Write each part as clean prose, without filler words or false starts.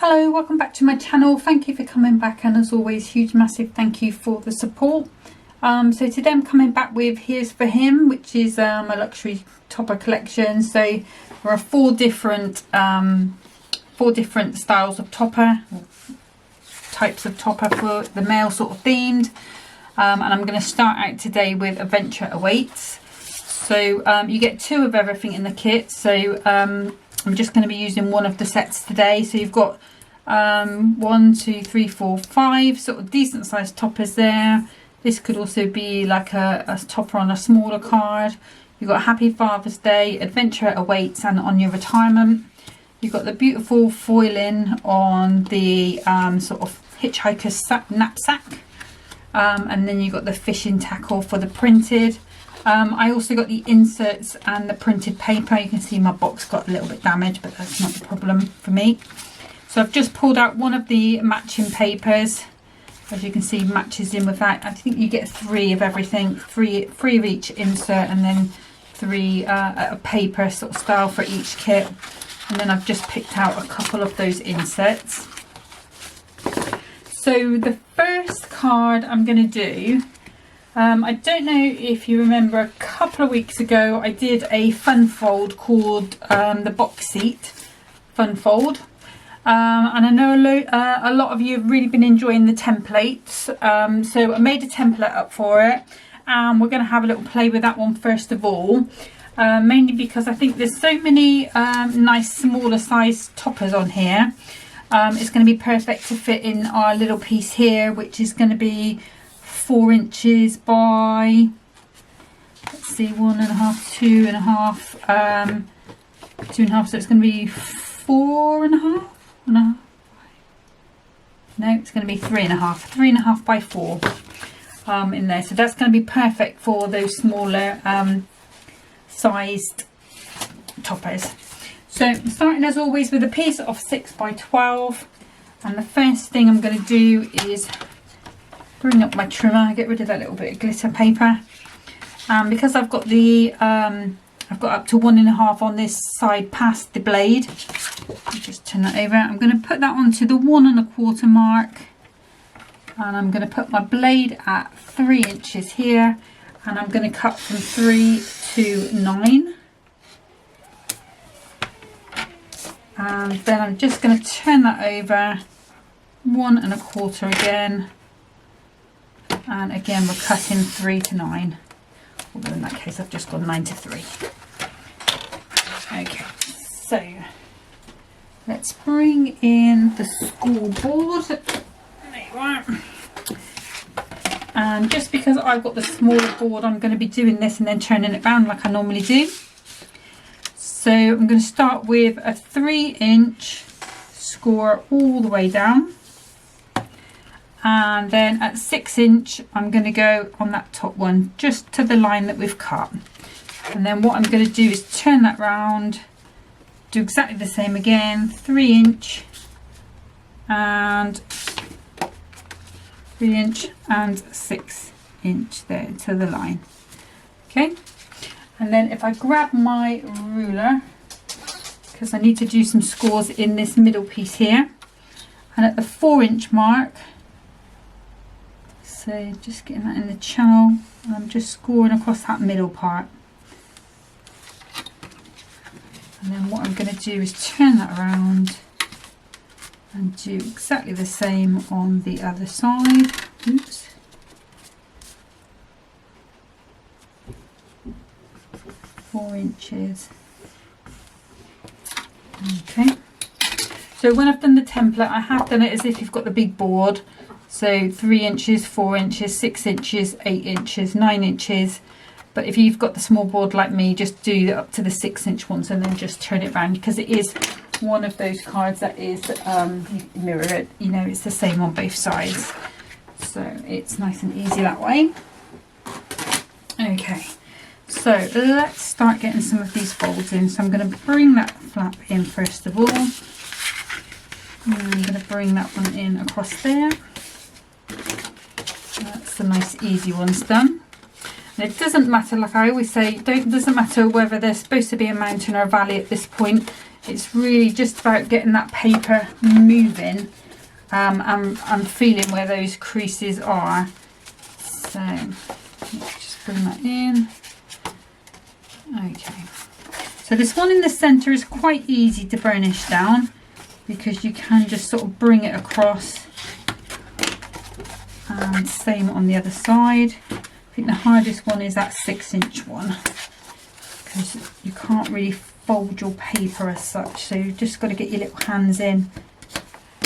Hello, welcome back to my channel. Thank you for coming back, and as always, huge massive thank you for the support. So today I'm coming back with Here's for Him, which is a luxury topper collection. So there are four different styles of topper, types of topper for the male sort of themed. And I'm going to start out today with Adventure Awaits. So you get two of everything in the kit. So I'm just going to be using one of the sets today. So you've got 1, 2, 3, 4, 5 sort of decent sized toppers there. This could also be like a topper on a smaller card. You've got Happy Father's Day, Adventure Awaits, and On Your Retirement. You've got the beautiful foiling on the sort of hitchhiker's knapsack. And then you've got the fishing tackle for the printed. I also got the inserts and the printed paper. You can see my box got a little bit damaged, but that's not a problem for me. So I've just pulled out one of the matching papers. As you can see, matches in with that. I think you get 3 of everything, three of each insert, and then 3 a paper sort of style for each kit. And then I've just picked out a couple of those inserts. So the first card I'm going to do, I don't know if you remember, a couple of weeks ago I did a fun fold called the box seat fun fold. And I know a lot of you have really been enjoying the templates, so I made a template up for it, and we're going to have a little play with that one first of all, mainly because I think there's so many nice smaller size toppers on here. It's going to be perfect to fit in our little piece here, which is going to be 4 inches by, let's see, 1.5, 2.5, 2.5, so it's going to be 4.5. No, it's going to be 3.5 by 4 in there. So that's going to be perfect for those smaller sized toppers. So I'm starting as always with a piece of 6 by 12, and the first thing I'm going to do is bring up my trimmer, get rid of that little bit of glitter paper, because I've got the I've got up to 1.5 on this side past the blade. I'll just turn that over. I'm going to put that onto the 1.25 mark, and I'm going to put my blade at 3 inches here, and I'm going to cut from 3 to 9. And then I'm just going to turn that over 1.25 again, and again we're cutting 3 to 9. Although in that case I've just gone 9 to 3. Okay, so let's bring in the scoreboard. There you are. And just because I've got the smaller board, I'm going to be doing this and then turning it round like I normally do. So I'm going to start with a 3-inch score all the way down. And then at 6 inch, I'm going to go on that top one, just to the line that we've cut. And then what I'm going to do is turn that round, do exactly the same again, 3 inch and 3 inch and 6 inch there to the line. Okay. And then if I grab my ruler, because I need to do some scores in this middle piece here, and at the 4-inch mark, so just getting that in the channel, and I'm just scoring across that middle part. And then what I'm going to do is turn that around and do exactly the same on the other side. Oops. Four inches. Okay. So when I've done the template, I have done it as if you've got the big board. So 3 inches, 4 inches, 6 inches, 8 inches, 9 inches. But if you've got the small board like me, just do up to the 6-inch ones and then just turn it around, because it is one of those cards that is mirror it. You know, it's the same on both sides. So it's nice and easy that way. Okay, so let's start getting some of these folds in. So I'm going to bring that flap in first of all. And I'm going to bring that one in across there. That's the nice easy ones done. And it doesn't matter, like I always say, doesn't matter whether there's supposed to be a mountain or a valley at this point. It's really just about getting that paper moving and feeling where those creases are. So let's just bring that in. Okay, so this one in the centre is quite easy to burnish down because you can just sort of bring it across, and same on the other side. I think the hardest one is that 6-inch one because you can't really fold your paper as such, so you've just got to get your little hands in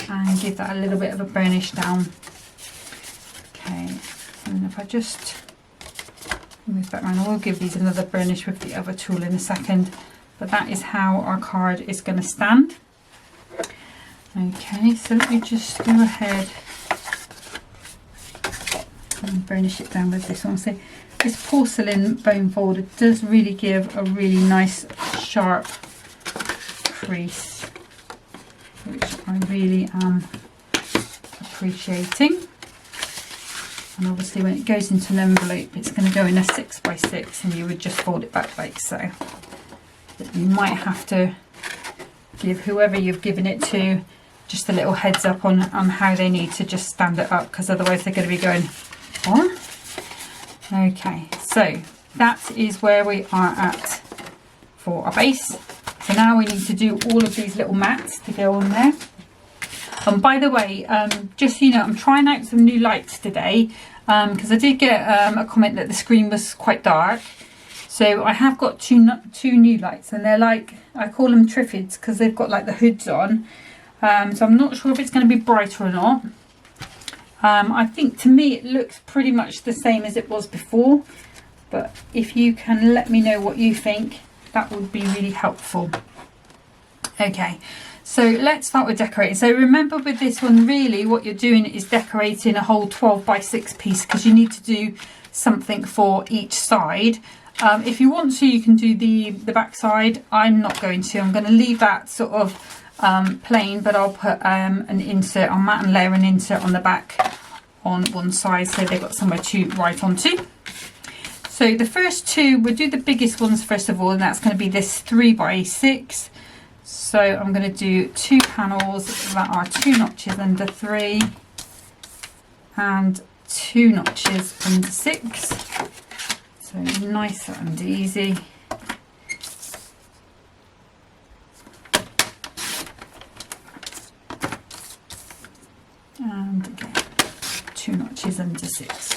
and give that a little bit of a burnish down. Okay, and if I just move that around, I will give these another burnish with the other tool in a second, but that is how our card is going to stand. Okay, so let me just go ahead and burnish it down with this one. So this porcelain bone folder does really give a really nice sharp crease, which I really am appreciating. And obviously when it goes into an envelope, it's going to go in a 6x6, and you would just fold it back like so. But you might have to give whoever you've given it to just a little heads up on how they need to just stand it up, because otherwise they're going to be going on. Okay, so that is where we are at for our base. So now we need to do all of these little mats to go on there. And by the way, just so you know, I'm trying out some new lights today because I did get a comment that the screen was quite dark. So I have got two new lights, and they're like, I call them triffids because they've got like the hoods on. So I'm not sure if it's going to be brighter or not. I think to me it looks pretty much the same as it was before, but if you can let me know what you think, that would be really helpful. Okay, so let's start with decorating. So remember with this one, really what you're doing is decorating a whole 12x6 piece, because you need to do something for each side. If you want to, you can do the back side. I'm not going to. I'm going to leave that sort of plain, but I'll put an insert on mat and layer an insert on the back on one side, so they've got somewhere to write onto. So the first two, we'll do the biggest ones first of all, and that's going to be this 3x6. So I'm going to do 2 panels that are 2 notches under 3 and 2 notches under 6. So nice and easy. And again, 2 notches under 6.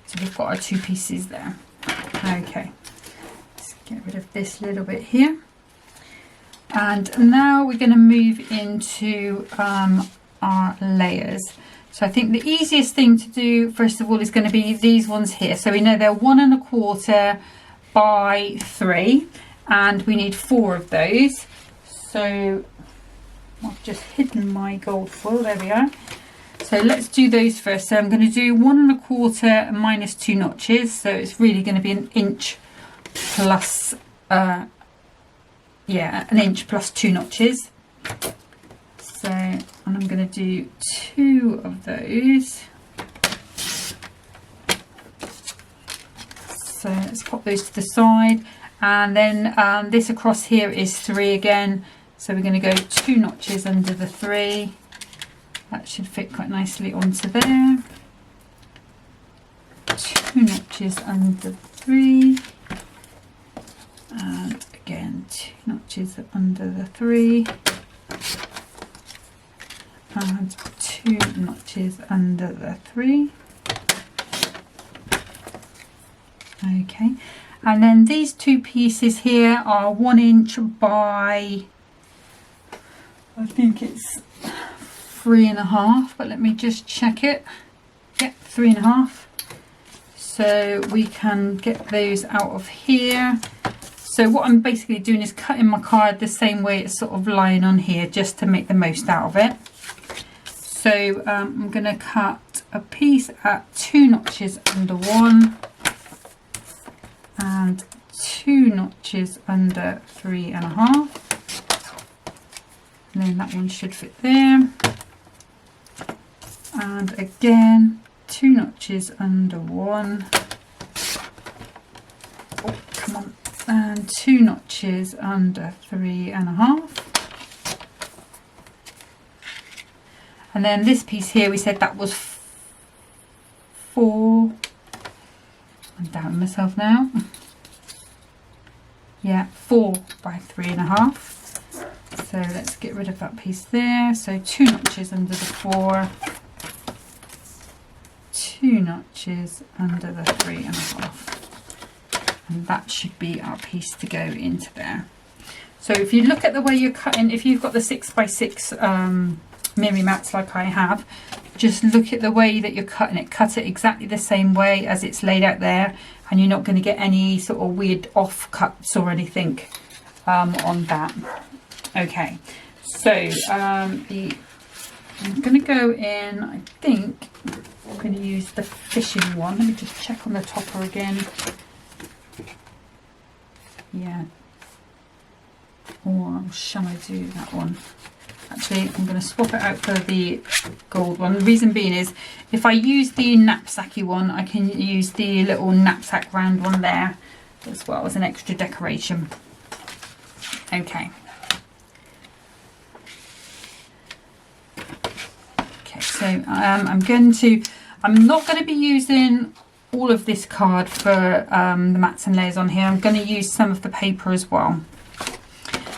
So we've got our 2 pieces there. Okay, let's get rid of this little bit here. And now we're going to move into our layers. So I think the easiest thing to do first of all is going to be these ones here. So we know they're 1 1/4 by 3, and we need 4 of those. So I've just hidden my gold foil, there we are. So let's do those first. So I'm going to do 1 1/4 minus 2 notches. So it's really going to be an inch plus, an inch plus 2 notches. So, and I'm going to do 2 of those. So let's pop those to the side. And then this across here is 3 again. So we're going to go 2 notches under the 3. That should fit quite nicely onto there. 2 notches under 3. And again 2 notches under the 3. And 2 notches under the 3. Okay, and then these 2 pieces here are 1 inch by, I think it's 3.5, but let me just check it. Yep, 3.5. So we can get those out of here. So what I'm basically doing is cutting my card the same way it's sort of lying on here, just to make the most out of it. So I'm going to cut a piece at 2 notches under 1 and 2 notches under 3.5. And then that one should fit there. And again 2 notches under 1. Oh, come on. And 2 notches under 3.5. And then this piece here, we said that was 4. I'm doubting myself now. Yeah, 4 by 3.5. So let's get rid of that piece there. So 2 notches under the 4, 2 notches under the 3.5, and that should be our piece to go into there. So if you look at the way you're cutting, if you've got the 6x6 Miri mats like I have, just look at the way that you're cutting it. Cut it exactly the same way as it's laid out there, and you're not going to get any sort of weird off cuts or anything on that. Okay, so I'm going to go in, I think I'm going to use the fishing one. Let me just check on the topper again. Yeah. Or shall I do that one? Actually, I'm going to swap it out for the gold one. The reason being is, if I use the knapsacky one, I can use the little knapsack round one there as well as an extra decoration. Okay. Okay, so I'm not going to be using all of this card for the mats and layers on here. I'm going to use some of the paper as well.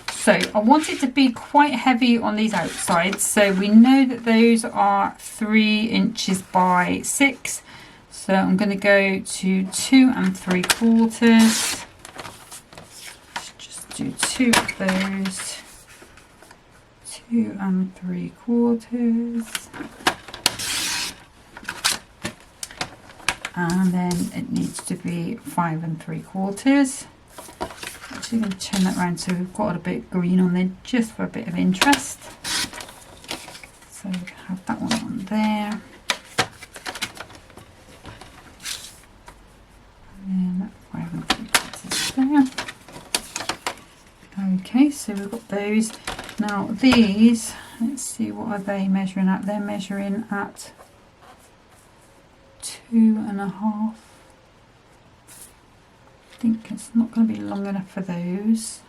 So I want it to be quite heavy on these outsides. So we know that those are 3 inches by 6. So I'm going to go to 2 3/4. Let's just do 2 of those. 2 3/4. And then it needs to be 5 3/4. Actually going to turn that around so we've got a bit green on there just for a bit of interest. So we can have that one on there. And then 5 3/4 there. Okay, so we've got those. Now these, let's see, what are they measuring at? They're measuring at 2.5. I think it's not going to be long enough for those.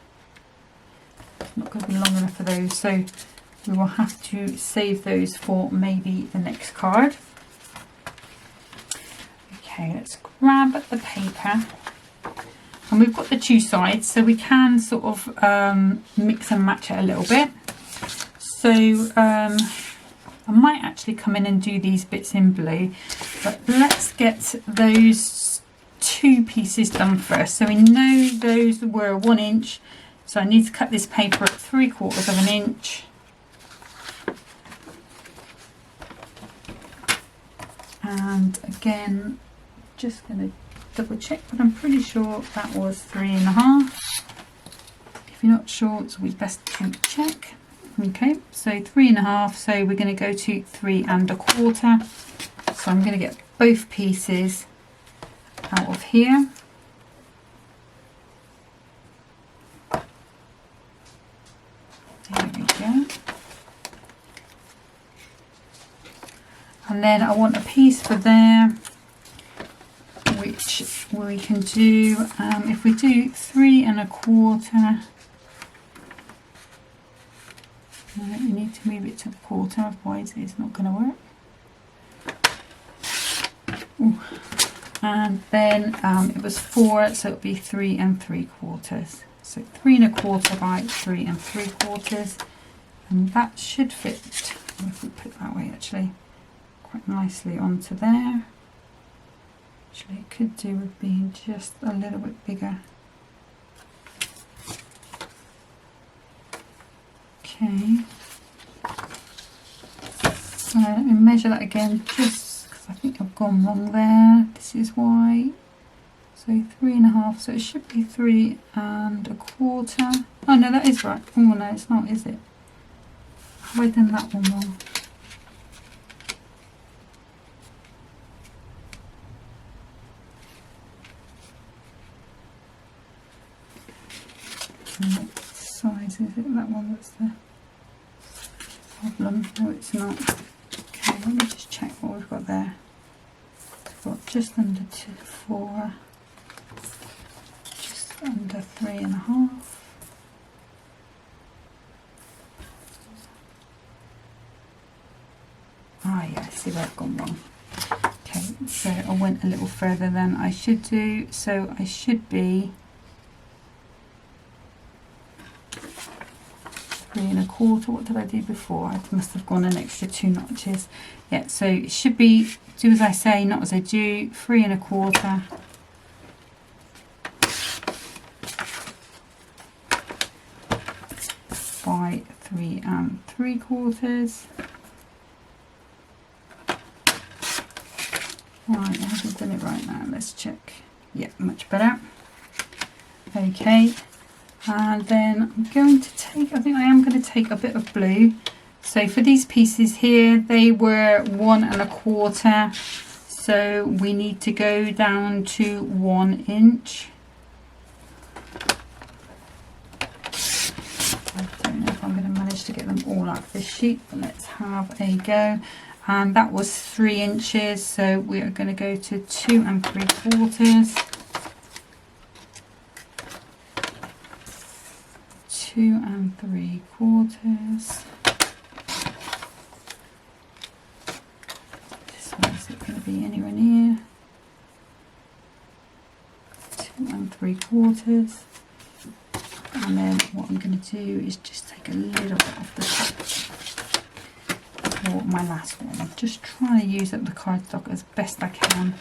It's not going to be long enough for those, so we will have to save those for maybe the next card. Okay, let's grab the paper, and we've got the 2 sides, so we can sort of mix and match it a little bit. So I might actually come in and do these bits in blue, but let's get those 2 pieces done first. So we know those were 1 inch, so I need to cut this paper at 3/4 of an inch. And again, just going to double check, but I'm pretty sure that was 3.5. If you're not sure, it's always best to check. Okay, so 3.5, so we're going to go to 3 1/4. So I'm going to get both pieces out of here. There we go. And then I want a piece for there, which we can do, if we do 3 1/4, we need to move it to 1/4, otherwise it's not going to work. Ooh. And then it was 4, so it'll be 3 3/4. So 3 1/4 by 3 3/4, and that should fit, if we put it that way, actually quite nicely onto there. Actually, it could do with being just a little bit bigger. Okay, so let me measure that again, just because I think I've gone wrong there. This is why. So 3.5, so it should be 3 1/4. Oh no, that is right. Oh no, it's not, is it? Have I done that one wrong? What size is it? That one that's the problem. No, it's not. Okay, let me just check what we've got there. We've got just under 4, just under 3.5. Ah, yeah, I see where I've gone wrong. Okay, so I went a little further than I should do. So I should be 3 1/4. What did I do before? I must have gone an extra 2 notches. Yeah, so it should be do as I say, not as I do. 3 1/4. By 3 3/4. Right, I haven't done it right now. Let's check. Yeah, much better. Okay, and then I'm going to take, I think I am going to take a bit of blue. So for these pieces here, they were 1 1/4. So we need to go down to 1 inch. I don't know if I'm going to manage to get them all out of this sheet, but let's have a go. And that was 3 inches, so we are going to go to 2 3/4. 2 3/4. This one isn't going to be anywhere near. 2 3/4. And then what I'm going to do is just take a little bit off the top for my last one. I'm just trying to use up the cardstock as best I can,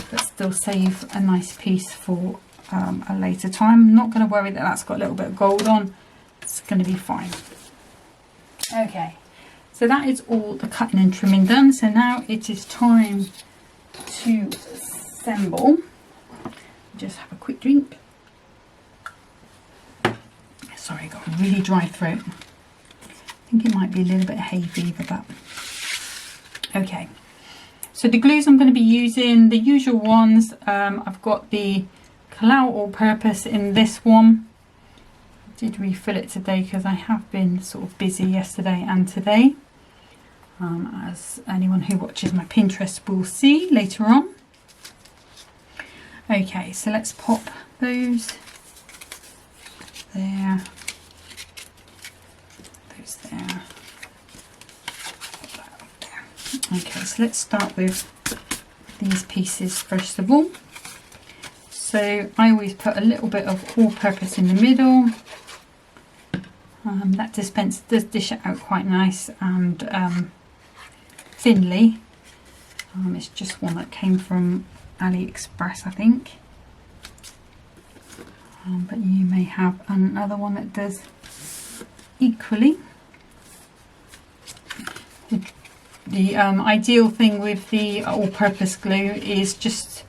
but still save a nice piece for a later time. I'm not going to worry that that's got a little bit of gold on. It's going to be fine. Okay, so that is all the cutting and trimming done. So now it is time to assemble. Just have a quick drink. Sorry, I got a really dry throat. I think it might be a little bit of hay fever, but okay. So the glues I'm going to be using, the usual ones. I've got the Kalau All-Purpose in this one. I did refill it today because I have been sort of busy yesterday and today, as anyone who watches my Pinterest will see later on. Okay, so let's pop those there. There. Okay, so let's start with these pieces first of all. So I always put a little bit of all-purpose in the middle. That dispenser does dish it out quite nice and thinly. It's just one that came from AliExpress, I think. But you may have another one that does equally. The ideal thing with the all-purpose glue is just,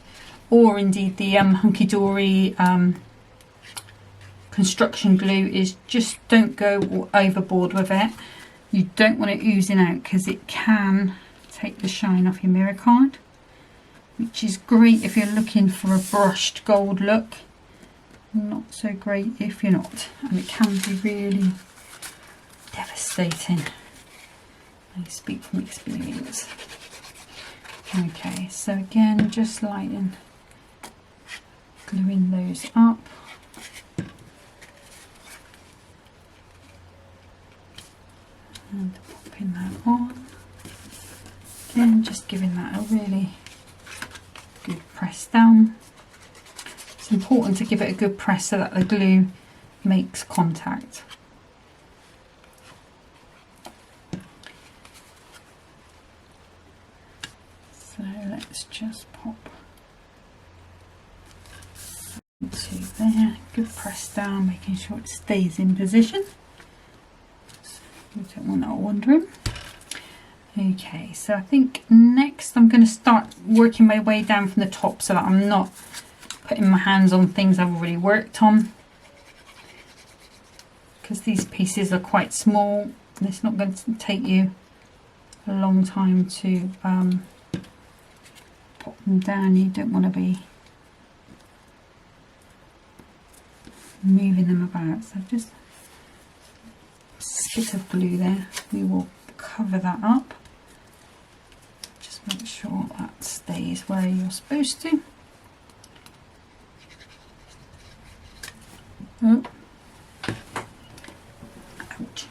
or indeed the Hunkydory construction glue, is just don't go overboard with it. You don't want it oozing out because it can take the shine off your mirror card, which is great if you're looking for a brushed gold look. Not so great if you're not, and it can be really devastating. I speak from experience. Okay, so again, just lightening, gluing those up. And popping that on. Again, just giving that a really good press down. It's important to give it a good press so that the glue makes contact. So let's just pop into there, good press down, making sure it stays in position. So you don't want that wandering. Okay, so I think next I'm going to start working my way down from the top so that I'm not putting my hands on things I've already worked on, because these pieces are quite small and it's not going to take you a long time to pop them down. You don't want to be moving them about, so just a spit of glue there. We will cover that up. Just make sure that stays where you're supposed to. Oh. Ouch.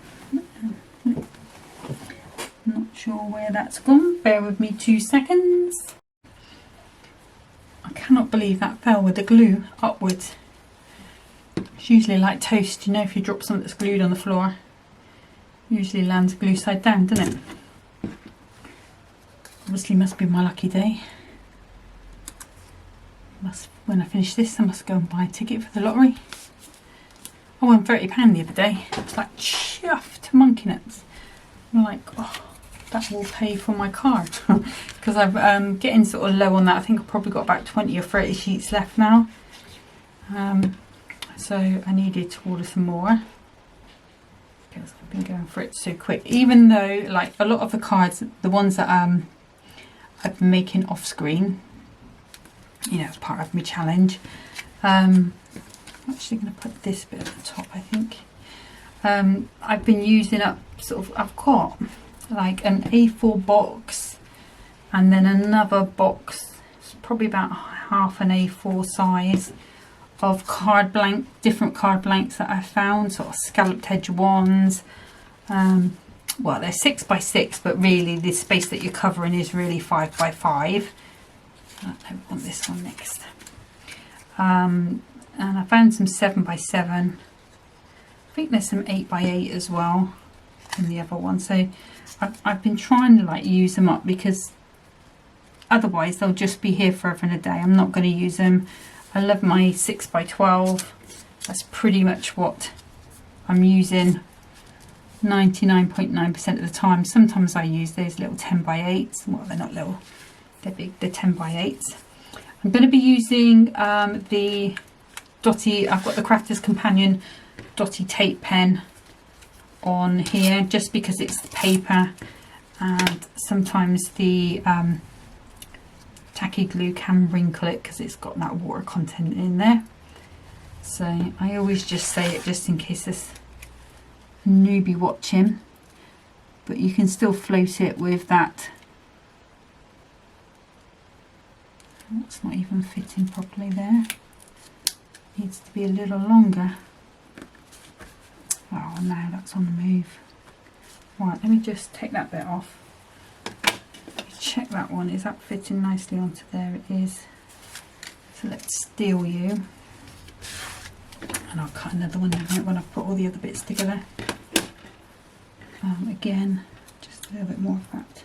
Not sure sure where that's gone. Bear with me 2 seconds. I cannot believe that fell with the glue upwards. It's usually like toast, you know, if you drop something that's glued on the floor, usually lands glue side down, doesn't it? Obviously must be my lucky day. When I finish this, I must go and buy a ticket for the lottery. I won £30 the other day. I was like chuffed to monkey nuts. I'm like, oh, that will pay for my card. Because I'm getting sort of low on that. I think I've probably got about 20 or 30 sheets left now. So I needed to order some more. Because I've been going for it so quick. Even though, like, a lot of the cards, the ones that I've been making off screen, you know, as part of my challenge. I'm actually going to put this bit at the top, I think. I've been using up sort of, I've got like an A4 box and then another box, it's probably about half an A4 size, of different card blanks that I found, sort of scalloped edge ones. Well, they're 6 by 6, but really the space that you're covering is really 5 by 5. I want this one next. And I found some 7 by 7. I think there's some 8 by 8 as well in the other one. So I've been trying to like use them up, because otherwise they'll just be here forever and a day. I'm not going to use them. I love my 6 by 12. That's pretty much what I'm using 99.9% of the time. Sometimes I use those little 10 by 8s. Well, they're not little. They're big, they're 10 by 8s. I'm going to be using the Dotty, I've got the Crafter's Companion Dotty tape pen on here, just because it's the paper, and sometimes the tacky glue can wrinkle it because it's got that water content in there. So I always just say it just in case there's a newbie watching, but you can still float it with that. That's not even fitting properly there. Needs to be a little longer. Oh, now that's on the move. Right, let me just take that bit off. Check that one. Is that fitting nicely onto there? It is. So let's steel you. And I'll cut another one in it when I've put all the other bits together. Again, just a little bit more of that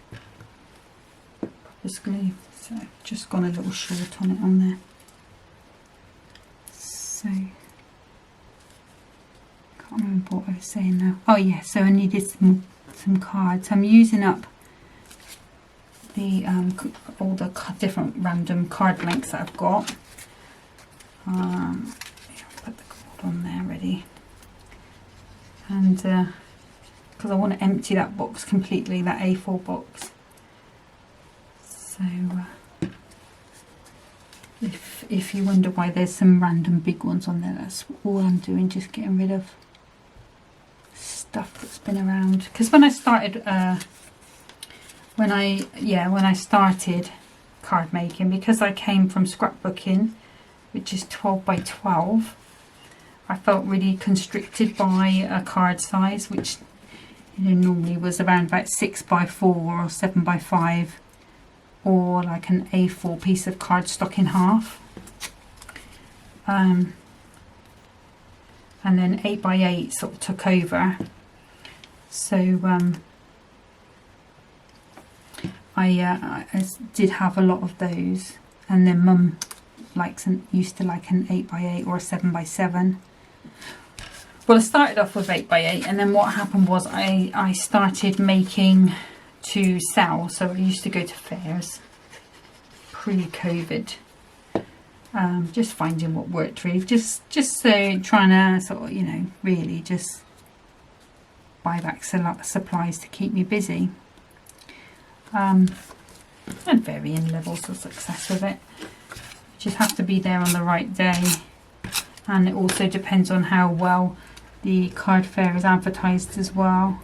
proper glue. So I've just gone a little short on it on there. So can't remember what I was saying now. Oh yeah, so I needed some cards. I'm using up the all the different random card blanks that I've got. I'll put the cord on there ready, and because I want to empty that box completely, that A4 box. So if you wonder why there's some random big ones on there, that's all I'm doing, just getting rid of stuff that's been around. Because when I started when I started card making, because I came from scrapbooking, which is 12 by 12, I felt really constricted by a card size, which, you know, normally was around about 6 by 4 or 7 by 5, or like an A4 piece of cardstock in half. And then 8 by 8 sort of took over. So I did have a lot of those, and then Mum used to like an 8 by 8 or a 7 by 7. Well, I started off with 8 by 8, and then what happened was I started making to sell. So I used to go to fairs pre-COVID, just finding what worked really, just so trying to sort of, you know, really just buy back supplies to keep me busy. And varying levels of success with it. You just have to be there on the right day, and it also depends on how well the card fair is advertised as well,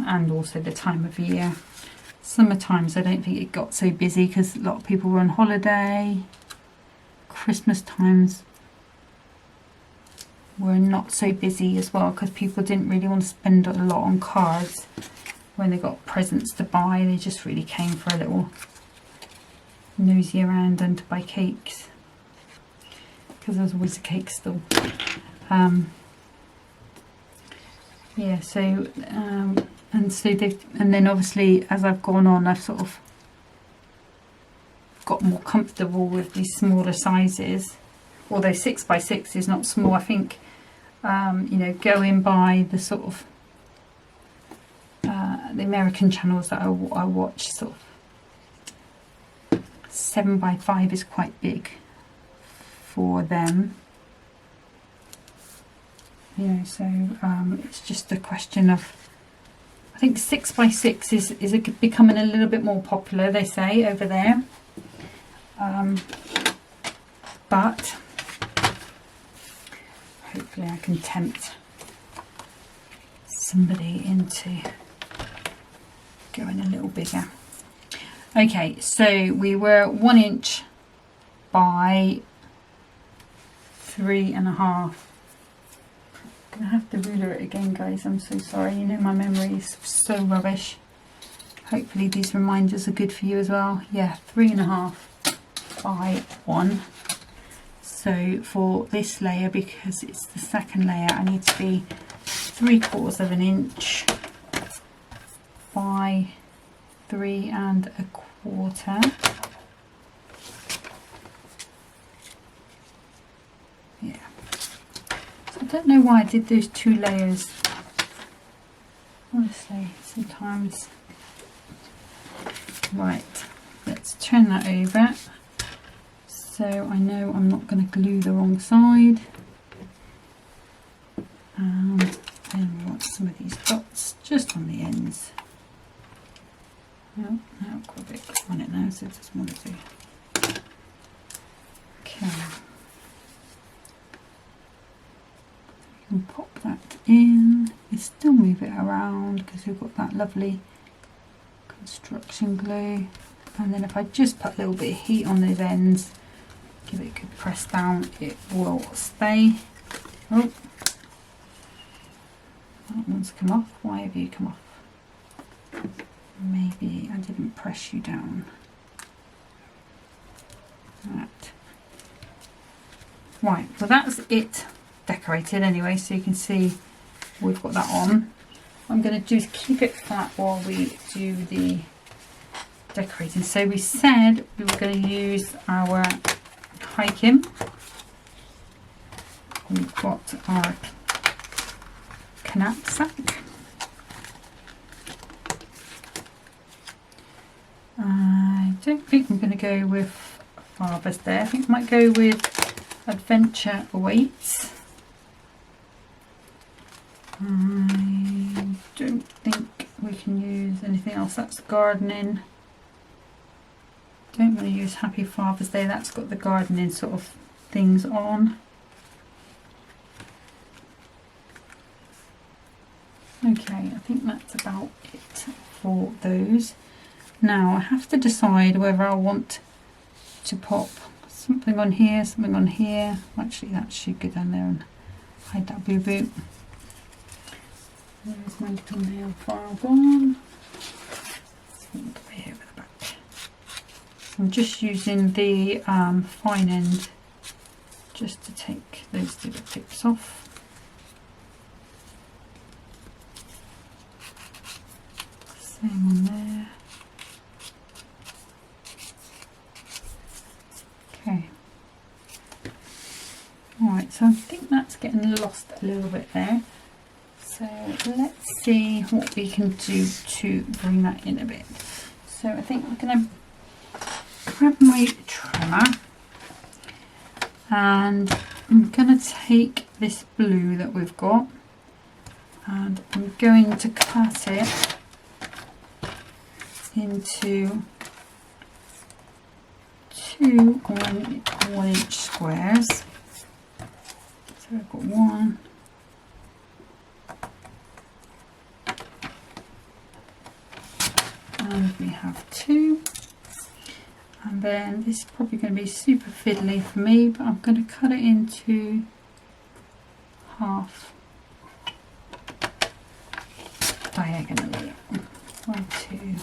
and also the time of year. Summer times I don't think it got so busy because a lot of people were on holiday. Christmas times were not so busy as well, because people didn't really want to spend a lot on cards when they got presents to buy. They just really came for a little nosy around and to buy cakes, because there's always a cake stall. Yeah, so and then obviously as I've gone on, I've sort of got more comfortable with these smaller sizes. Although 6x6 is not small, I think you know, going by the sort of the American channels that I watch, sort of 7x5 is quite big for them. You know, so it's just a question of, I think 6x6 is becoming a little bit more popular, they say, over there. But hopefully I can tempt somebody into going a little bigger. Okay, so we were 1 inch by 3.5. I'm gonna have to ruler it again, guys. I'm so sorry. You know, my memory is so rubbish. Hopefully these reminders are good for you as well. Yeah, 3.5 by 1. So for this layer, because it's the second layer, I need to be 3/4 inch by 3.25. Yeah. So I don't know why I did those 2 layers. Honestly, sometimes. Right, let's turn that over. So I know I'm not going to glue the wrong side. And then we want some of these dots just on the ends. No, I've got a bit on it now, so it doesn't want to do. Okay. You can pop that in. You still move it around because we've got that lovely construction glue. And then if I just put a little bit of heat on those ends, give it a good press down, it will stay. Oh, that one's come off. Why have you come off? Maybe I didn't press you down. Right. Right, well that's it decorated anyway, so you can see we've got that on. What I'm going to do is keep it flat while we do the decorating. So we said we were going to use our hiking. We've got our knapsack. I don't think I'm going to go with Father's Day. I think I might go with Adventure Awaits. I don't think we can use anything else. That's gardening. Don't want to use Happy Father's Day. That's got the gardening sort of things on. Okay, I think that's about it for those. Now I have to decide whether I want to pop something on here, something on here. Actually, that should go down there and hide that boo boo. Where's my little nail file gone? Over here at the back. I'm just using the fine end just to take those little tips off. Same on there. Okay. Alright, so I think that's getting lost a little bit there. So let's see what we can do to bring that in a bit. So I think I'm going to grab my trimmer and I'm going to take this blue that we've got and I'm going to cut it into 2 1 inch squares. So I've got 1, and we have 2, and then this is probably going to be super fiddly for me, but I'm going to cut it into half diagonally. 1, 2,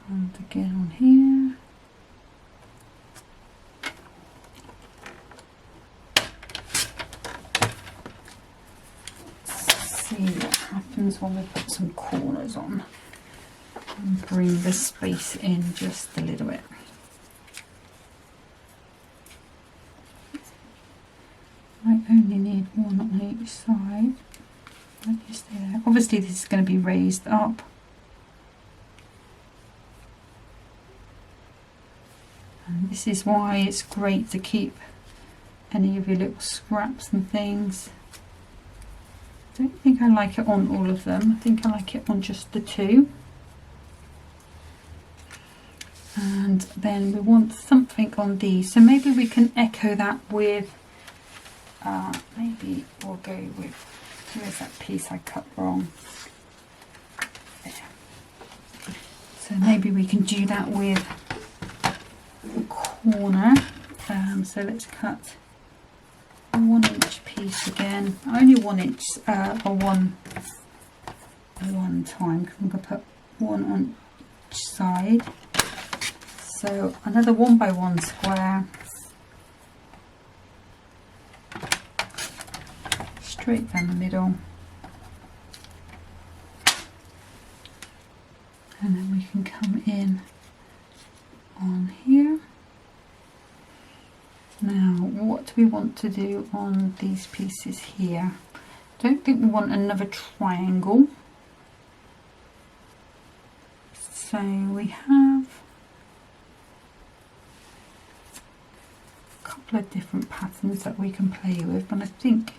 and again on here. See what happens when we put some corners on and bring the space in just a little bit. I only need one on each side. Let you stay there. Obviously this is going to be raised up. And this is why it's great to keep any of your little scraps and things. I don't think I like it on all of them. I think I like it on just the 2. And then we want something on these. So maybe we can echo that with, maybe we'll go with, where's that piece I cut wrong? There. So maybe we can do that with the corner. So let's cut a 1-inch piece again. Only 1 inch, or one time, because I'm going to put 1 on each side. So another 1 by 1 square, straight down the middle, and then we can come in on here. Now what do we want to do on these pieces here? I don't think we want another triangle, so we have a couple of different patterns that we can play with, but I think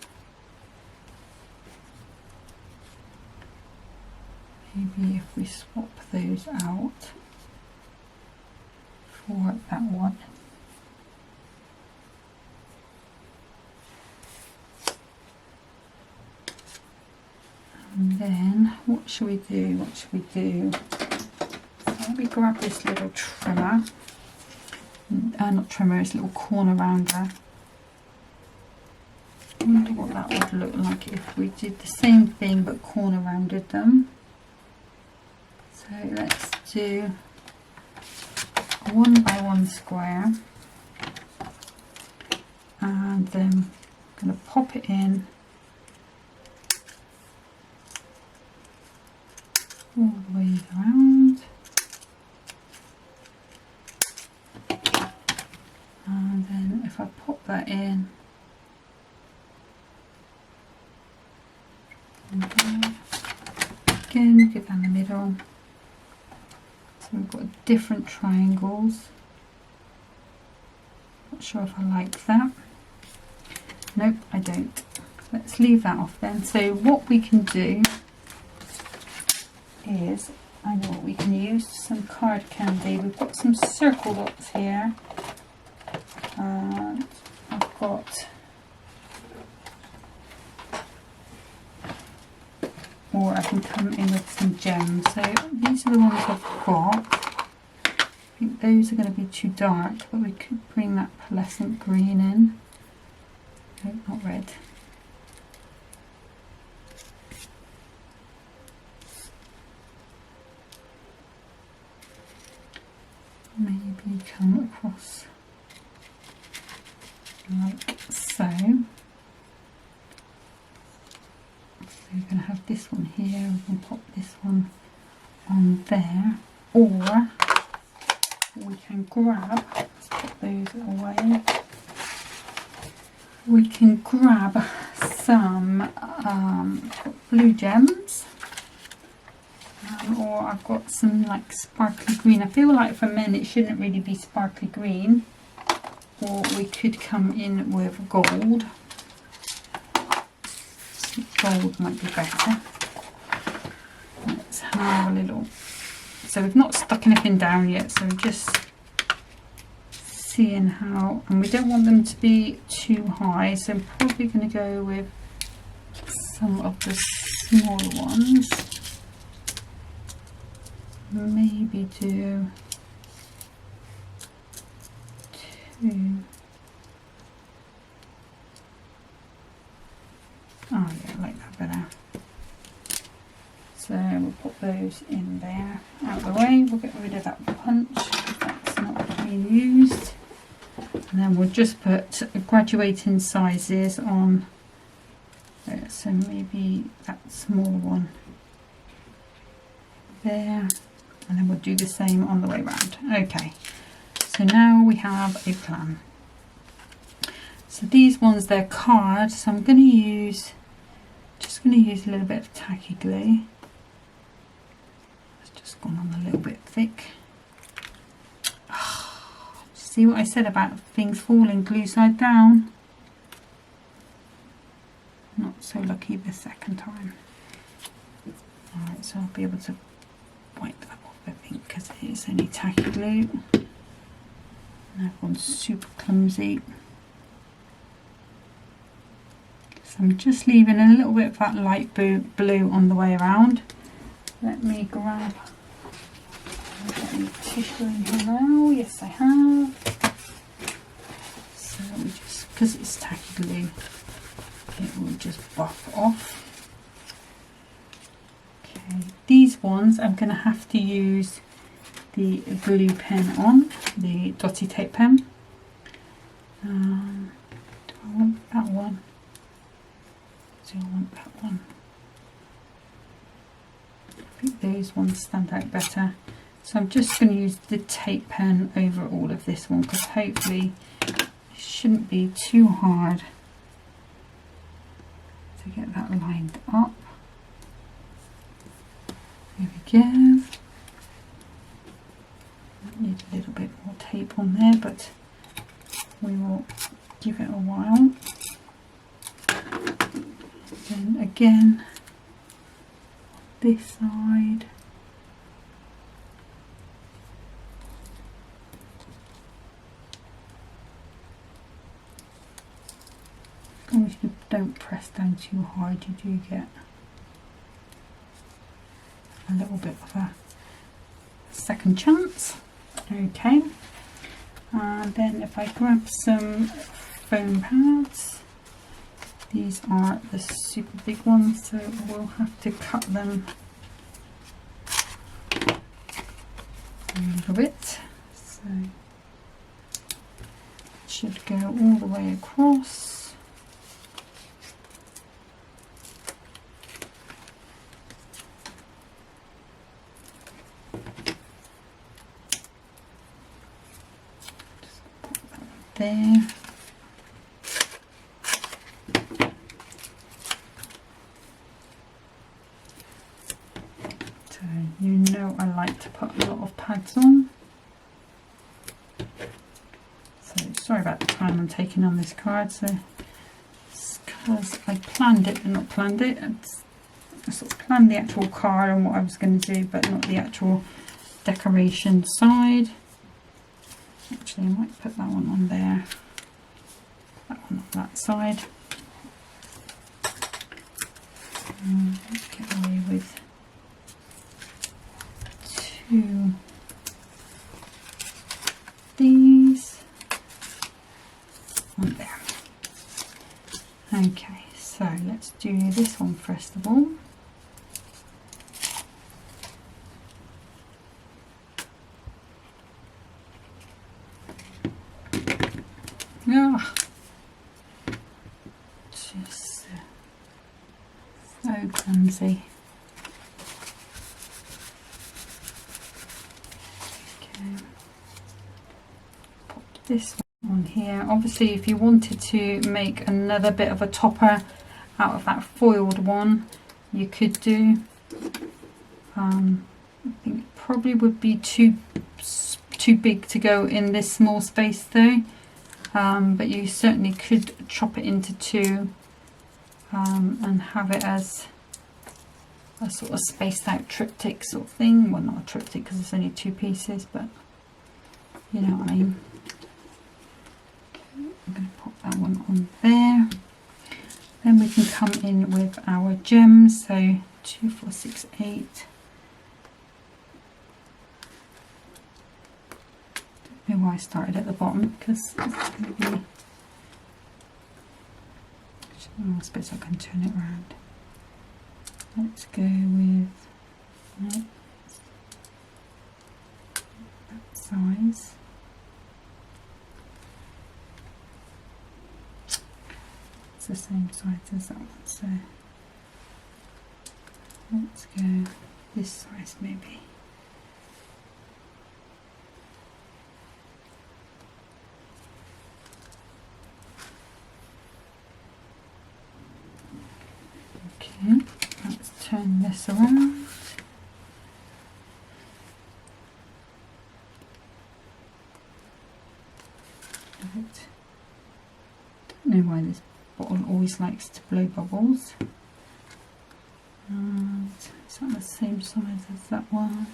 maybe if we swap those out for that one. And then what should we do? So let me grab this little trimmer, not trimmer, it's a little corner rounder. I wonder what that would look like if we did the same thing but corner rounded them. So let's do a 1 by 1 square, and then I'm going to pop it in all the way around, and then if I pop that in, again go down the middle. So we've got different triangles. Not sure if I like that. Nope, I don't. Let's leave that off then. So what we can do is, I know what we can use, some card candy. We've got some circle dots here, and I've got, or I can come in with some gems. So these are the ones I've got. I think those are going to be too dark, but we could bring that pearlescent green in. No, not red. Maybe come across like so. So you're going to have this one here, we can pop this one on there, or we can grab, let's put those away, we can grab some blue gems, or I've got some like sparkly green. I feel like for men it shouldn't really be sparkly green, or we could come in with gold. Gold might be better. Let's have a little, so we've not stuck anything down yet, so we're just seeing how, and we don't want them to be too high, so I'm probably going to go with some of the smaller ones. Maybe do 2 Oh yeah, I like that better. So we'll put those in there, out of the way. We'll get rid of that punch, that's not being used. And then we'll just put graduating sizes on, so maybe that small one there. And then we'll do the same on the way around. Okay, so now we have a plan. So these ones, they're cards, so I'm going to use, just going to use a little bit of tacky glue. It's just gone on a little bit thick. See what I said about things falling glue side down? Not so lucky the second time. Alright, so I'll be able to wipe that off, I think, because it is only tacky glue. And everyone's super clumsy. So I'm just leaving a little bit of that light blue on the way around. Let me grab any tissue in here now. Yes, I have. So we just, because it's tacky glue, it will just buff off. Okay, these ones I'm going to have to use the glue pen on, the dotty tape pen. Do I want that one? Do I want that one? I think those ones stand out better. So I'm just going to use the tape pen over all of this one, because hopefully it shouldn't be too hard to get that lined up. There we go. Need a little bit more tape on there, but we will give it a while. Then again, this side. As long as you don't press down too hard, you do get a little bit of a second chance. Okay, and then if I grab some foam pads, these are the super big ones, so we'll have to cut them a little bit. So it should go all the way across. There. So you know I like to put a lot of pads on. So sorry about the time I'm taking on this card. So it's because I planned it but not planned it. I sort of planned the actual card and what I was going to do, but not the actual decoration side. Actually, I might put that one on there, that one on that side. Get away with two these on there. Okay, so let's do this one first of all. Ah, just so clumsy. Okay, pop this one on here. Obviously, if you wanted to make another bit of a topper out of that foiled one, you could do. I think it probably would be too big to go in this small space though. But you certainly could chop it into two and have it as a sort of spaced out triptych sort of thing. Well, not a triptych because it's only two pieces, but you know what I mean. Okay, I'm going to pop that one on there. Then we can come in with our gems. So 2, 4, 6, 8. Don't know why I started at the bottom, because it's I suppose I can turn it around. Let's go with that size. It's the same size as that one, so let's go this size maybe. Okay, let's turn this around. Right. Don't know why this bottle always likes to blow bubbles. And is that the same size as that one?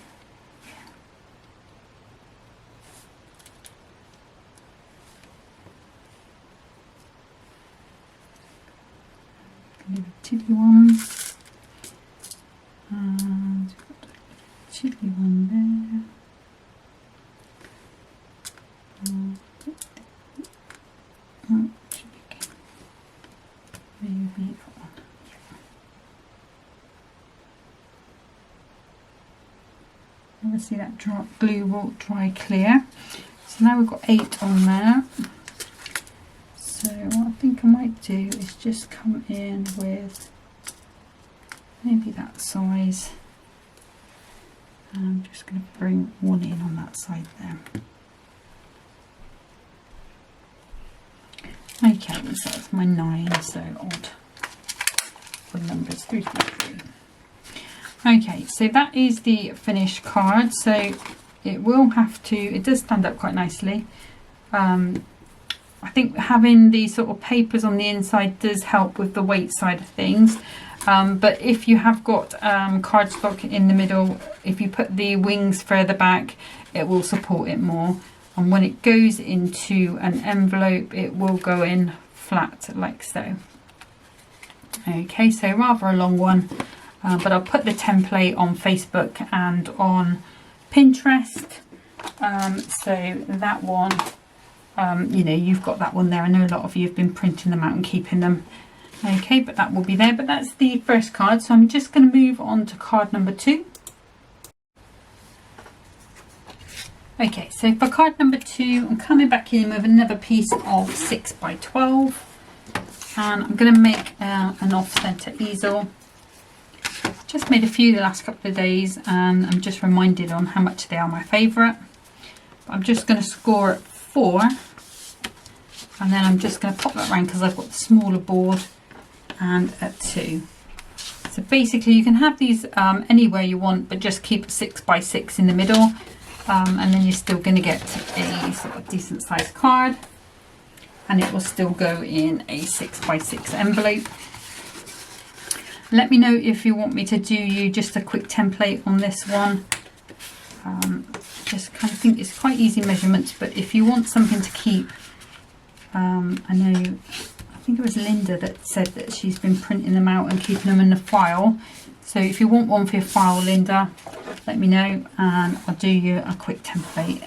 Little chilly one, and chilly one there. Maybe that one. Obviously that glue will dry clear. So now we've got 8 on there. So what I think I might do is just come in with maybe that size. And I'm just going to bring one in on that side there. Okay, so that's my 9, so odd for numbers 3, 3, 3. Okay, so that is the finished card. So it will have to, it does stand up quite nicely. I think having these sort of papers on the inside does help with the weight side of things. But if you have got cardstock in the middle, if you put the wings further back, it will support it more. And when it goes into an envelope, it will go in flat like so. Okay, so rather a long one, but I'll put the template on Facebook and on Pinterest. So that one, you know, you've got that one there. I know a lot of you have been printing them out and keeping them. Okay, but that will be there. But that's the first card. So I'm just going to move on to card number 2. Okay, so for card number 2, I'm coming back in with another piece of 6 by 12, and I'm going to make an off-center easel. Just made a few the last couple of days, and I'm just reminded on how much they are my favourite. I'm just going to score at 4, and then I'm just going to pop that around because I've got the smaller board, and at 2. So basically you can have these anywhere you want, but just keep 6 by 6 in the middle. And then you're still going to get a sort of decent sized card, and it will still go in a 6 by 6 envelope. Let me know if you want me to do you just a quick template on this one. Just kind of think it's quite easy measurements, but if you want something to keep, I think it was Linda that said that she's been printing them out and keeping them in the file. So if you want one for your file, Linda, let me know and I'll do you a quick template.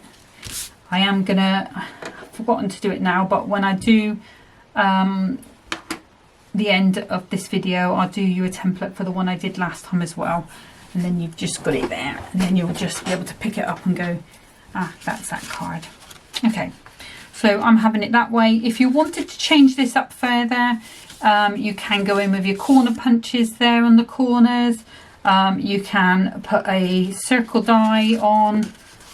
I am gonna, I've forgotten to do it now, but when I do the end of this video, I'll do you a template for the one I did last time as well. And then you've just got it there, and then you'll just be able to pick it up and go, ah, that's that card. Okay, so I'm having it that way. If you wanted to change this up further, you can go in with your corner punches there on the corners. You can put a circle die on,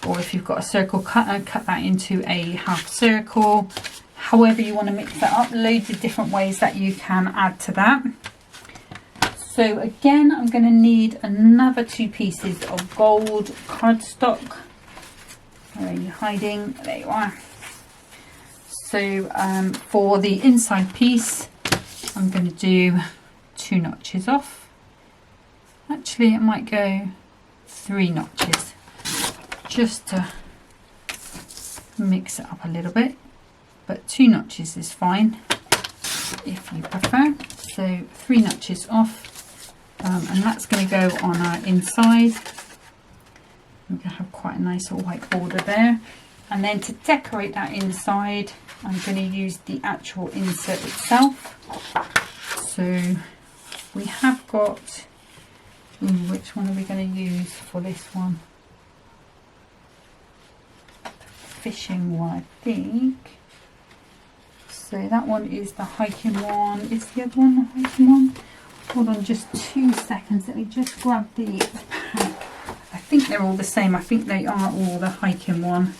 or if you've got a circle cutter, cut that into a half circle. However you want to mix that up, loads of different ways that you can add to that. So again, I'm going to need another 2 pieces of gold cardstock. Where are you hiding? There you are. So for the inside piece, I'm going to do 2 notches off. Actually, it might go 3 notches, just to mix it up a little bit. But 2 notches is fine if you prefer. So 3 notches off, and that's going to go on our inside. We're going to have quite a nice little white border there. And then to decorate that inside, I'm going to use the actual insert itself. So we have got, which one are we going to use for this one? The fishing one, I think. So that one is the hiking one. Is the other one the hiking one? Hold on just 2 seconds. Let me just grab the pack. I think they're all the same. I think they are all the hiking one.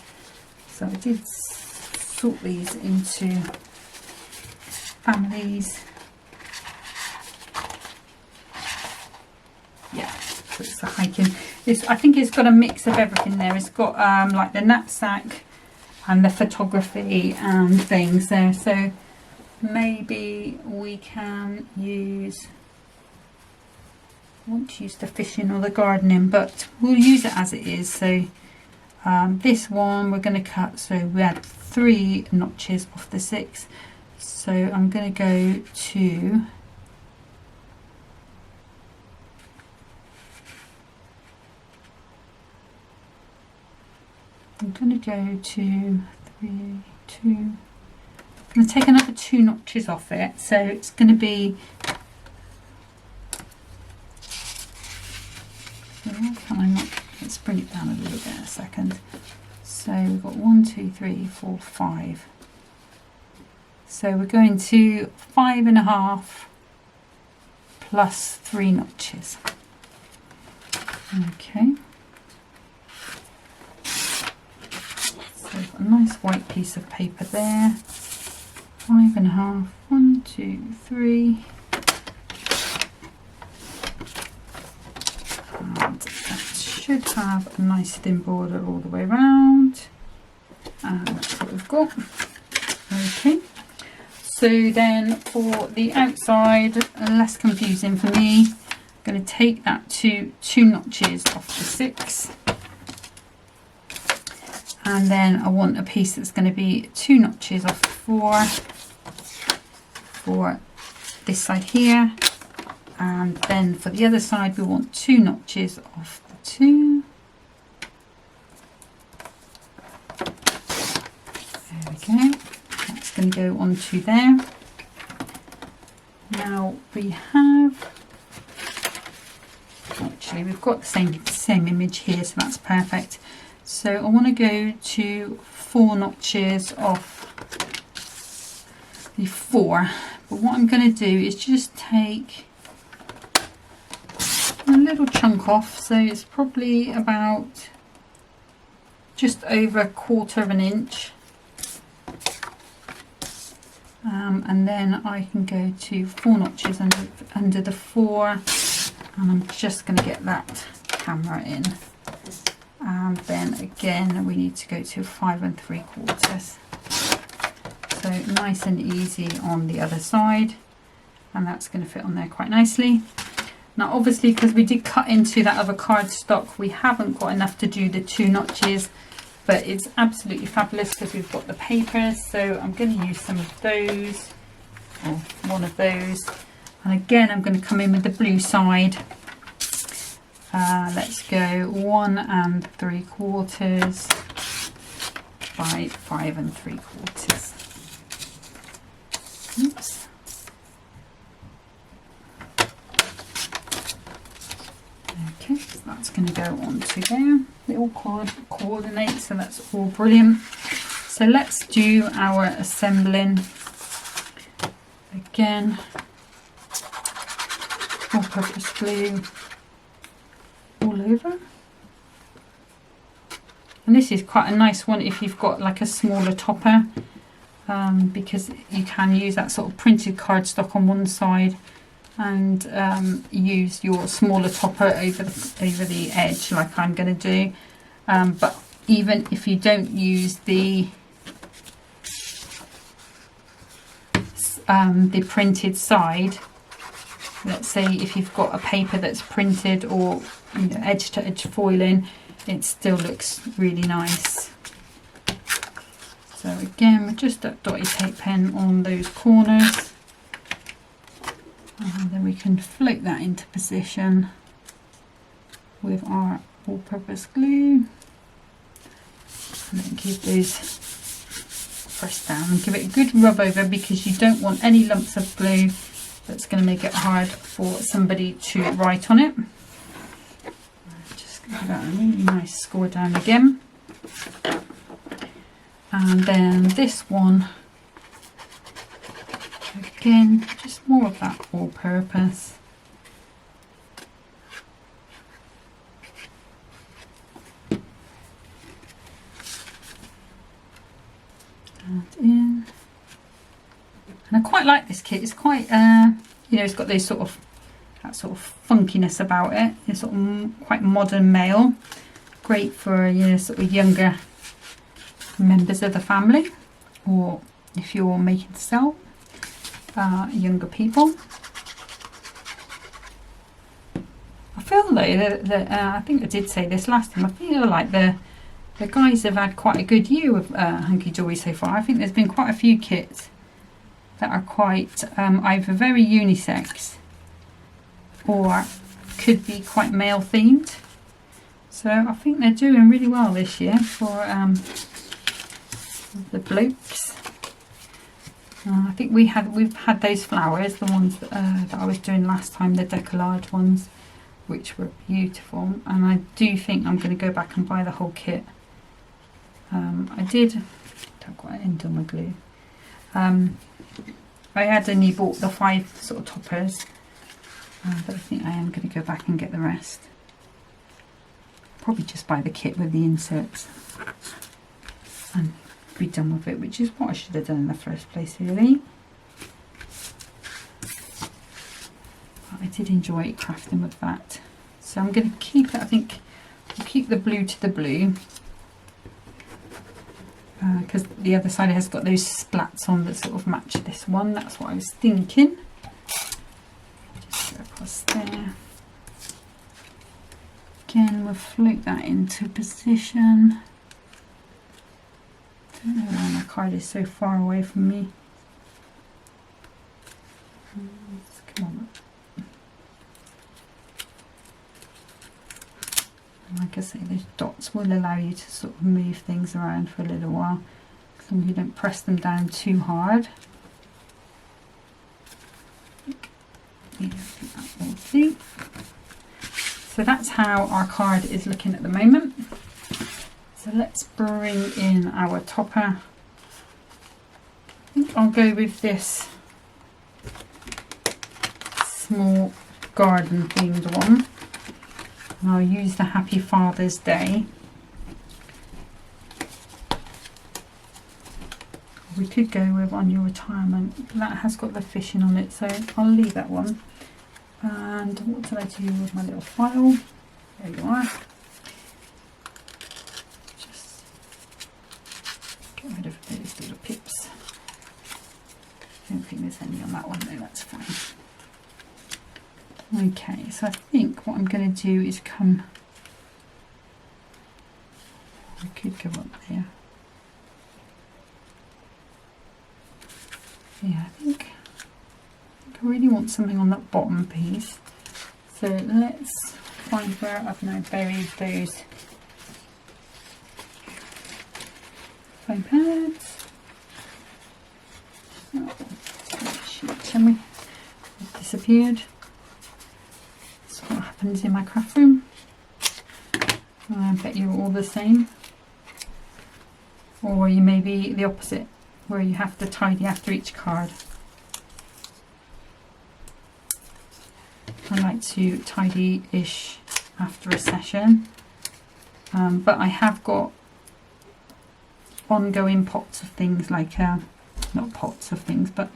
So I did sort these into families. Yeah, so it's the hiking. I think it's got a mix of everything there. It's got like the knapsack and the photography and things there. So maybe we can use, I want to use the fishing or the gardening, but we'll use it as it is. So this one we're going to cut, so we had 3 notches off the 6. So I'm going to go to, I'm going to go to 3, 2, I'm going to take another 2 notches off it. So it's going to be, can I not, let's bring it down a little bit a second. So we've got 1, 2, 3, 4, 5. So we're going to 5.5 plus 3 notches. Okay. So we've got a nice white piece of paper there. 5.5. 1, 2, 3. And that should have a nice thin border all the way around. And that's what we've got. Okay. So then for the outside, less confusing for me, I'm going to take that to 2 notches off the 6. And then I want a piece that's going to be 2 notches off the 4 for this side here. And then for the other side, we want 2 notches off the 2. There we go. That's going to go onto there. Now we have, actually we've got the same image here, so that's perfect. So I want to go to 4 notches off the 4. But what I'm going to do is just take a little chunk off, so it's probably about just over 1/4 inch. And then I can go to 4 notches under the 4, and I'm just going to get that camera in. And then again we need to go to 5 3/4. So nice and easy on the other side, and that's going to fit on there quite nicely. Now obviously, because we did cut into that other cardstock, we haven't got enough to do the 2 notches, but it's absolutely fabulous because we've got the papers. So I'm going to use some of those, or one of those, and again I'm going to come in with the blue side. Let's go 1 3/4 by 5 3/4. Oops. Okay, so that's going to go onto there. It all coordinates, so that's all brilliant. So let's do our assembling. Again, all-purpose glue all over. And this is quite a nice one if you've got like a smaller topper, because you can use that sort of printed cardstock on one side and use your smaller topper over the edge like I'm going to do. But even if you don't use the printed side, let's say if you've got a paper that's printed or edge to edge foiling, it still looks really nice. So again, with just that dotty tape pen on those corners, and then we can float that into position with our all-purpose glue, and then give those press down and give it a good rub over, because you don't want any lumps of glue that's going to make it hard for somebody to write on it. Just give that a really nice score down again. And then this one, again, just more of that all-purpose. And in. And I quite like this kit. It's quite, you know, it's got those sort of, that sort of funkiness about it. It's sort of quite modern male. Great for, you know, sort of younger members of the family, or if you're making to sell, younger people. I feel though that I think I did say this last time, I feel like the guys have had quite a good year with Hunkydory so far. I think there's been quite a few kits that are quite either very unisex or could be quite male themed. So I think they're doing really well this year for the blokes. I think we've had those flowers, the ones that I was doing last time, the decollage ones, which were beautiful. And I do think I'm going to go back and buy the whole kit. I did. Don't quite end on my glue. I had only bought the 5 sort of toppers, but I think I am going to go back and get the rest. Probably just buy the kit with the inserts and be done with it, which is what I should have done in the first place, really. But I did enjoy crafting with that, so I'm going to keep it. I think I'll keep the blue to the blue, because the other side has got those splats on that sort of match this one. That's what I was thinking. Just go across there. Again, we'll float that into position. I don't know why my card is so far away from me. Come on. Like I say, those dots will allow you to sort of move things around for a little while, as long as you don't press them down too hard. Yeah, I think that will do. So that's how our card is looking at the moment. So let's bring in our topper. I think I'll go with this small garden themed one. And I'll use the Happy Father's Day. We could go with On Your Retirement. That has got the fishing on it, so I'll leave that one. And what did I do with my little file? There you are. Just get rid of those little pips. I don't think there's any on that one, no, that's fine. Okay, so I think what I'm going to do is come, I could go up there. Yeah, I think I really want something on that bottom piece. So let's find where I've now buried those foam pads. Oh, shit, me. They've disappeared. What happens in my craft room. I bet you're all the same, or you may be the opposite, where you have to tidy after each card. I like to tidy-ish after a session, but I have got ongoing pots of things, like not pots of things, but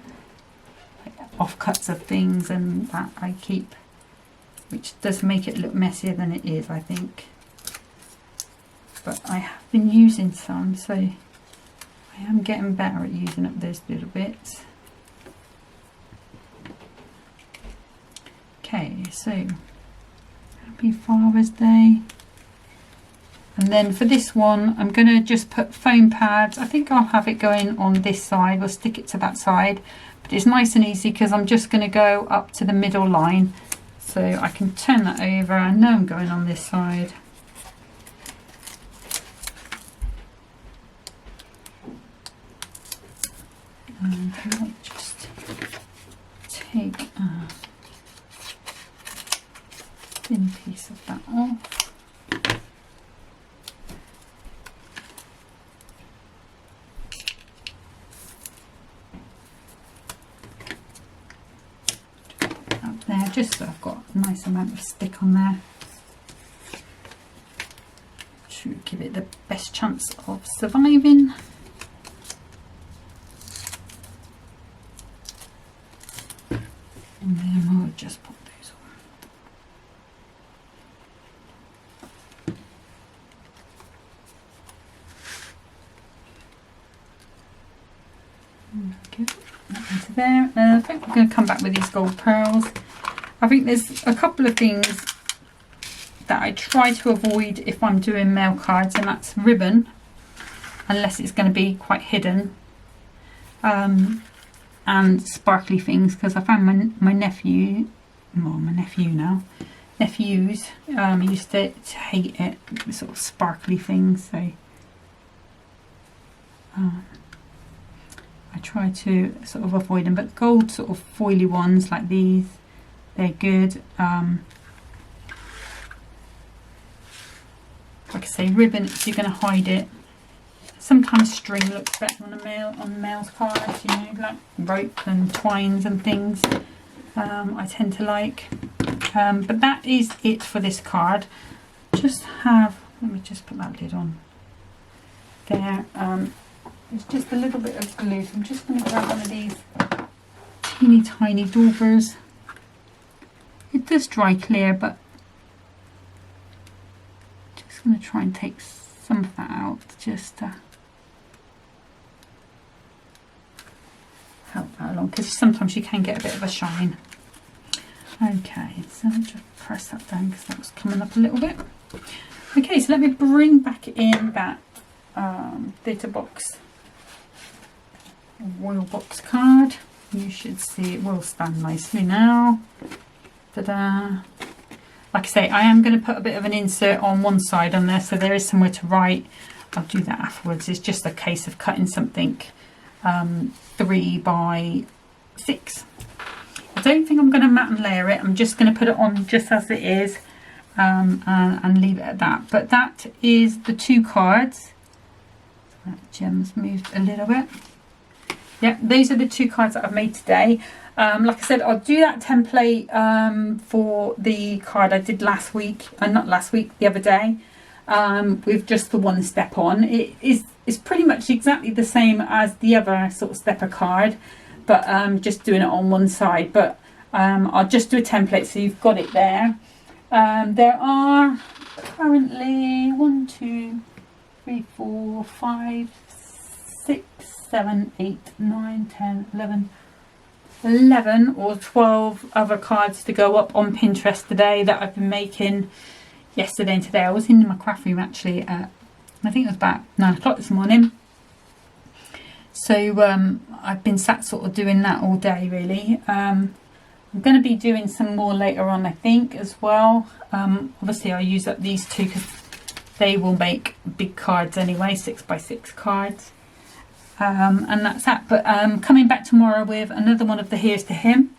like offcuts of things, and that I keep, which does make it look messier than it is, I think. But I have been using some, so I am getting better at using up those little bits. Okay, so Happy Father's Day. And then for this one, I'm going to just put foam pads. I think I'll have it going on this side. We'll stick it to that side. But it's nice and easy because I'm just going to go up to the middle line. So I can turn that over. I know I'm going on this side. And I might just take a thin piece of that off. Up there, just so I've got a nice amount of stick on there. Should give it the best chance of surviving. And then we'll just pop those on. Good. That into there. I think we're going to come back with these gold pearls. I think there's a couple of things that I try to avoid if I'm doing mail cards, and that's ribbon, unless it's going to be quite hidden, and sparkly things, because I found my nephew, well, my nephew now, nephews used to hate it, sort of sparkly things, so I try to sort of avoid them. But gold sort of foily ones like these, they're good. Like I say, ribbon, if you're going to hide it. Sometimes string looks better on mail's cards, you know, like rope and twines and things. I tend to like. But that is it for this card. Let me just put that lid on there. It's just a little bit of glue, so I'm just going to grab one of these teeny tiny daubers. It does dry clear, but just going to try and take some of that out, just to help that along, because sometimes you can get a bit of a shine. Okay, so I'll just press that down because that was coming up a little bit. Okay, so let me bring back in that data box, royal box card. You should see it will stand nicely now. Ta-da! Like I say, I am going to put a bit of an insert on one side on there, so there is somewhere to write. I'll do that afterwards. It's just a case of cutting something 3 by 6. I don't think I'm going to mat and layer it. I'm just going to put it on just as it is, and leave it at that. But that is the 2 cards. So that gem's moved a little bit. Yeah, those are the 2 cards that I've made today. Like I said, I'll do that template for the card I did last week, not last week, the other day, with just the 1 step on. It's pretty much exactly the same as the other sort of stepper card, but just doing it on one side. But I'll just do a template so you've got it there. There are currently 1, 2, 3, 4, 5, 6, 7, 8, 9, 10, 11 or 12 other cards to go up on Pinterest today that I've been making yesterday and today. I was in my craft room actually at, I think it was about 9 o'clock this morning. So I've been sat sort of doing that all day really. I'm going to be doing some more later on, I think, as well. Obviously I'll use up these 2 because they will make big cards anyway, 6 by 6 cards. And that's that. But coming back tomorrow with another one of the Here's to Him.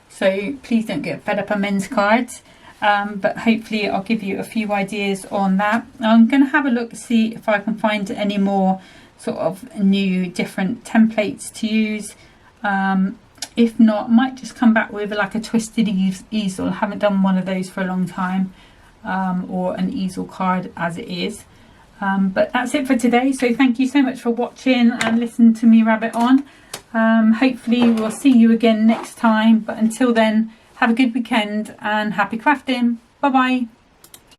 So please don't get fed up on men's cards. But hopefully I'll give you a few ideas on that. I'm going to have a look to see if I can find any more sort of new different templates to use. If not, I might just come back with like a twisted easel. I haven't done one of those for a long time, or an easel card as it is. But that's it for today. So thank you so much for watching and listening to me rabbit on. Hopefully we'll see you again next time. But until then, have a good weekend and happy crafting. Bye bye.